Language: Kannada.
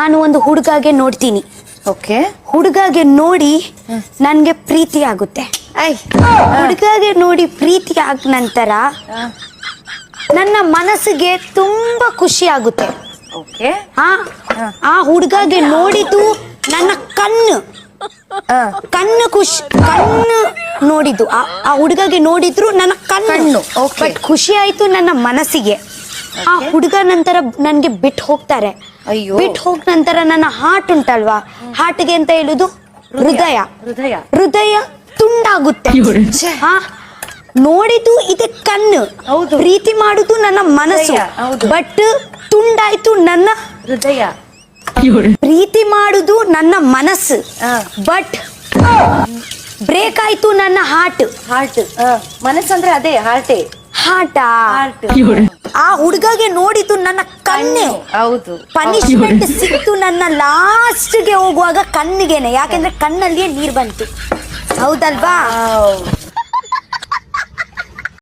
ನಾನು ಒಂದು ಹುಡುಗಗೆ ನೋಡ್ತೀನಿ. ಓಕೆ. ಹುಡುಗಗೆ ನೋಡಿ ನನ್ಗೆ ಪ್ರೀತಿ ಆಗುತ್ತೆ. ಹುಡುಗಗೆ ನೋಡಿ ಪ್ರೀತಿ ಆದ ನಂತರ ನನ್ನ ಮನಸ್ಸಿಗೆ ತುಂಬಾ ಖುಷಿ ಆಗುತ್ತೆ. ಓಕೆ. ಆ ಹುಡುಗಗೆ ನೋಡಿದ್ದು ನನ್ನ ಕಣ್ಣು ನೋಡಿದ್ದು ಆ ಹುಡುಗಗೆ ನೋಡಿದ್ರು ನನ್ನ ಕಣ್ಣು. ಬಟ್ ಖುಷಿ ಆಯ್ತು ನನ್ನ ಮನಸ್ಸಿಗೆ. ಆ ಹುಡುಗ ನಂತರ ನನ್ಗೆ ಬಿಟ್ಟು ಹೋಗ್ತಾರೆ. ಬಿಟ್ಟು ಹೋಗ ನಂತರ ನನ್ನ ಹಾರ್ಟ್ ಉಂಟಲ್ವಾ, ಹಾರ್ಟ್ಗೆ ಅಂತ ಹೇಳುದು ಹೃದಯ ತುಂಡಾಗುತ್ತೆ. ನೋಡಿದ್ದು ಇದೆ ಕಣ್ಣು, ಪ್ರೀತಿ ಮಾಡುದು ನನ್ನ ಮನಸ್ಸು, ಬಟ್ ತುಂಡಾಯ್ತು ನನ್ನ ಹೃದಯ. ಪ್ರೀತಿ ಮಾಡುದು ನನ್ನ ಮನಸ್ಸು, ಬಟ್ ಬ್ರೇಕ್ ಆಯ್ತು ನನ್ನ ಹಾರ್ಟ್. ಮನಸ್ಸಂದ್ರೆ ಅದೇ ಹಾರ್ಟೇ. ಆ ಹುಡುಗಗೆ ನೋಡಿದ್ದು ನನ್ನ ಕಣ್ಣೆ. ಹೌದು. ಪನಿಷ್ಮೆಂಟ್ ಸಿಕ್ತು ನನ್ನ ಲಾಸ್ಟ್ಗೆ ಹೋಗುವಾಗ ಕಣ್ಣಿಗೆನೆ, ಯಾಕೆಂದ್ರೆ ಕಣ್ಣಲ್ಲಿಯೇ ನೀರ್ ಬಂತು. ಹೌದಲ್ವಾ?